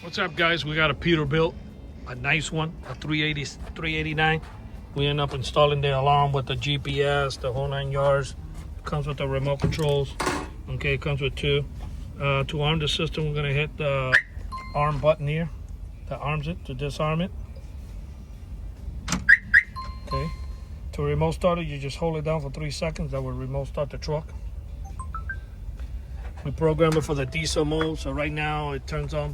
What's up, guys? We got a Peterbilt, a nice one, a 389. We end up installing the alarm with the GPS, the whole 9 yards. Comes with the remote controls. Okay, it comes with two. To arm the system, we're gonna hit the arm button here that arms it to disarm it. Okay. To remote start it, you just hold it down for 3 seconds. That will remote start the truck. We program it for the diesel mode, so right now it turns on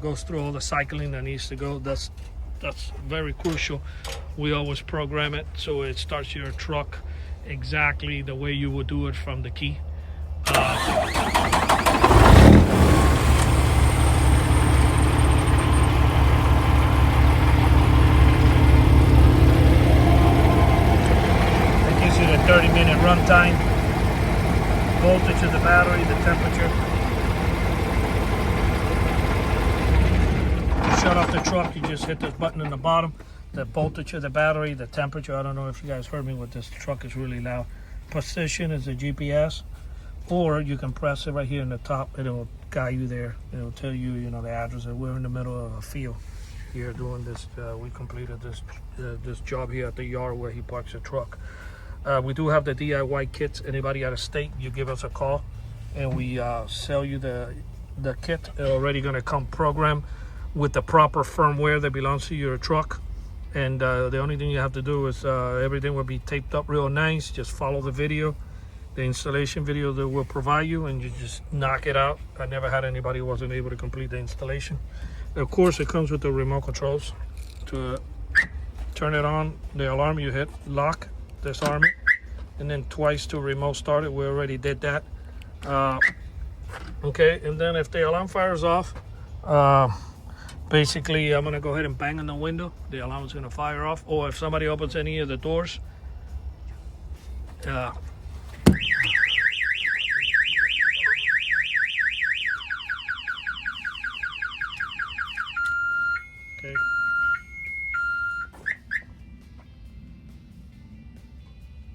goes through all the cycling that needs to go. That's very crucial. We always program it so it starts your truck exactly the way you would do it from the key. It gives you the 30-minute runtime. Voltage of the battery, the temperature. To shut off the truck, you just hit this button in the bottom. The voltage of the battery, the temperature. I don't know if you guys heard me with this truck is really loud. Position is the GPS, or you can press it right here in the top and it will guide you there. It will tell you, the address. We're in the middle of a field here doing this. We completed this job here at the yard where he parks the truck. We do have the DIY kits. Anybody out of state, you give us a call and we sell you the kit. It's already going to come programmed with the proper firmware that belongs to your truck. And the only thing you have to do is everything will be taped up real nice. Just follow the video, the installation video that we'll provide you, and you just knock it out. I never had anybody who wasn't able to complete the installation. Of course, it comes with the remote controls. To turn it on, the alarm, you hit lock, disarm it, and then twice to remote start it. We already did that. Okay, and then if the alarm fires off, basically I'm gonna go ahead and bang on the window. The alarm is gonna fire off. Or if somebody opens any of the doors, okay.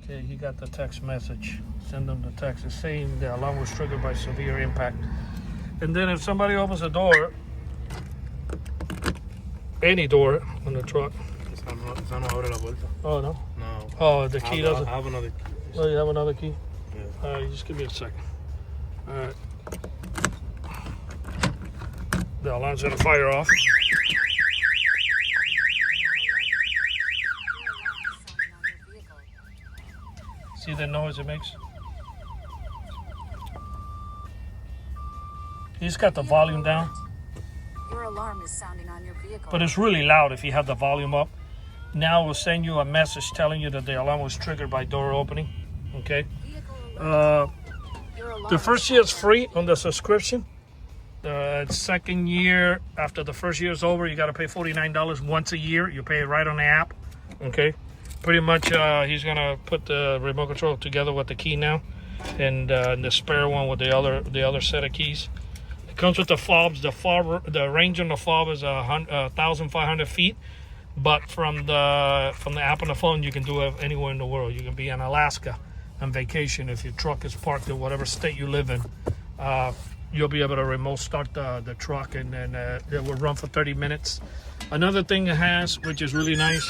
Okay, he got the text message. Send them the text. It's saying the alarm was triggered by severe impact. And then if somebody opens a door, any door on the truck. Esa no abre la puerta. Oh, no? No. Oh, the key doesn't. I have another key. Oh, you have another key? Yeah. All right, just give me a second. All right. The alarm's gonna fire off. See the noise it makes? He's got the volume down. Your alarm is sounding on your vehicle. But it's really loud if you have the volume up. Now we'll send you a message telling you that the alarm was triggered by door opening. Okay. The first year is free on the subscription. The second year, after the first year is over, you got to pay $49 once a year. You pay it right on the app. Okay. Pretty much, he's gonna put the remote control together with the key now, and the spare one with the other set of keys. It comes with the fobs. The range on the fob is 1,500 feet, but from the app on the phone, you can do it anywhere in the world. You can be in Alaska on vacation. If your truck is parked in whatever state you live in, you'll be able to remote start the truck, and then it will run for 30 minutes. Another thing it has, which is really nice,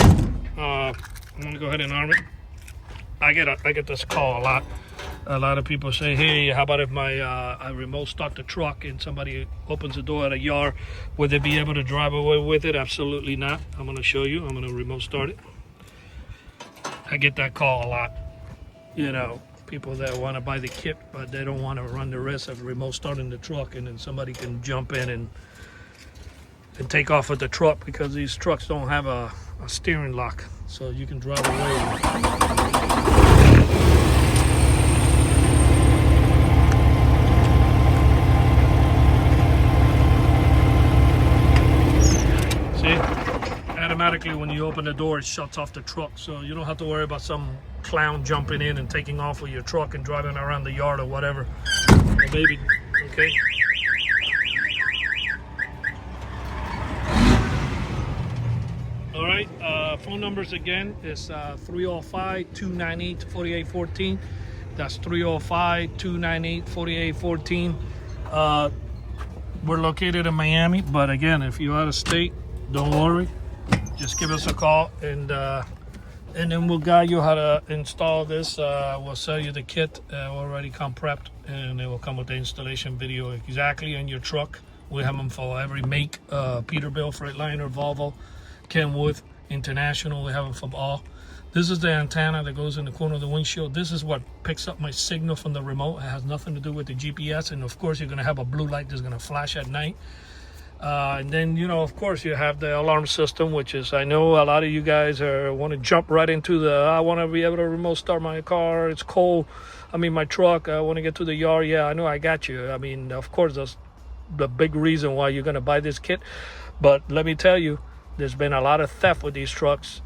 I'm gonna go ahead and arm it. I get this call a lot. A lot of people say, hey, how about if I remote start the truck and somebody opens the door at a yard, would they be able to drive away with it? Absolutely not. I'm gonna show you. I'm gonna remote start it. I get that call a lot. People that want to buy the kit, but they don't want to run the risk of remote starting the truck, and then somebody can jump in and take off with the truck, because these trucks don't have a steering lock, so you can drive away. Automatically when you open the door, it shuts off the truck, so you don't have to worry about some clown jumping in and taking off with your truck and driving around the yard or whatever. Oh, baby, okay. All right, phone numbers again is 305-298-4814. That's 305-298-4814. We're located in Miami, but again, if you're out of state, don't worry. Just give us a call, and then we'll guide you how to install this. We'll sell you the kit already come prepped, and it will come with the installation video exactly in your truck. We have them for every make, Peterbilt, Freightliner, Volvo, Kenwood, International. We have them from all. This is the antenna that goes in the corner of the windshield. This is what picks up my signal from the remote. It has nothing to do with the GPS. And of course, you're going to have a blue light that's going to flash at night. And then, you know, of course, you have the alarm system, which is, I know a lot of you guys want to jump right into the, I want to be able to remote start my car. It's cold. I mean, my truck. I want to get to the yard. Yeah, I know. I got you. I mean, of course, that's the big reason why you're going to buy this kit. But let me tell you, there's been a lot of theft with these trucks.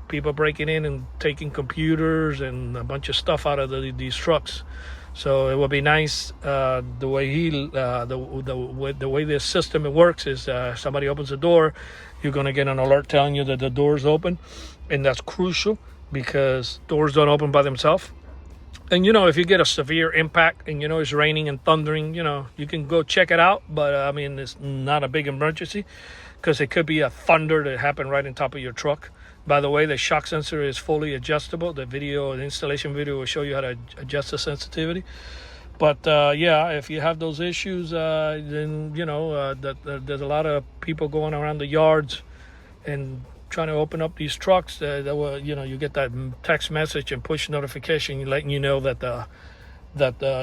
People breaking in and taking computers and a bunch of stuff out of these trucks. So it would be nice the way this system works is somebody opens the door, you're going to get an alert telling you that the door is open, and that's crucial because doors don't open by themselves. And you know, if you get a severe impact and you know it's raining and thundering, you know, you can go check it out. But I mean, it's not a big emergency because it could be a thunder that happened right on top of your truck. By the way, the shock sensor is fully adjustable. The installation video will show you how to adjust the sensitivity. But yeah, if you have those issues, then you know there's a lot of people going around the yards and trying to open up these trucks. That will, you know, you get that text message and push notification letting you know that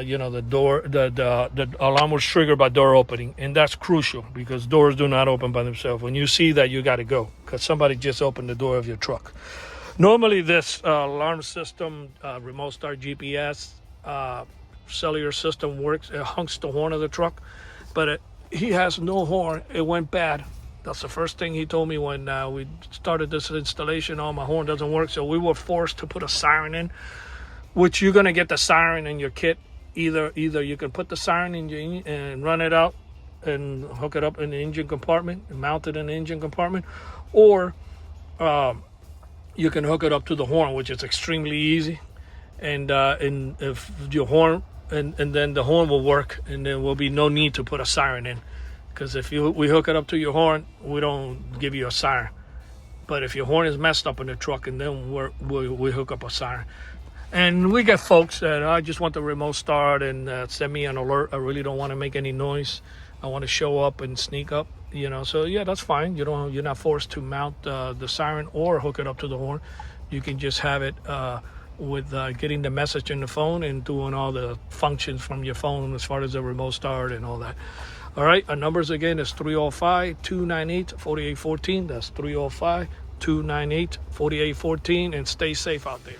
you know, the alarm was triggered by door opening, and that's crucial because doors do not open by themselves. When you see that, you got to go because somebody just opened the door of your truck. Normally, this alarm system, remote start GPS, cellular system works. It hunks the horn of the truck, but he has no horn. It went bad. That's the first thing he told me when we started this installation. Oh, my horn doesn't work, so we were forced to put a siren in. Which you're gonna get the siren in your kit. Either you can put the siren in your and run it out and hook it up in the engine compartment and mount it in the engine compartment, or you can hook it up to the horn, which is extremely easy. And if your horn and then the horn will work, and there will be no need to put a siren in, because if we hook it up to your horn, we don't give you a siren. But if your horn is messed up in the truck, and then we hook up a siren. And we get folks that I just want the remote start and send me an alert. I really don't want to make any noise. I want to show up and sneak up, you know. So yeah, that's fine. You're not forced to mount the siren or hook it up to the horn. You can just have it with getting the message in the phone and doing all the functions from your phone as far as the remote start and all that. All right, our numbers again is 305-298-4814. That's 305-298-4814, and stay safe out there.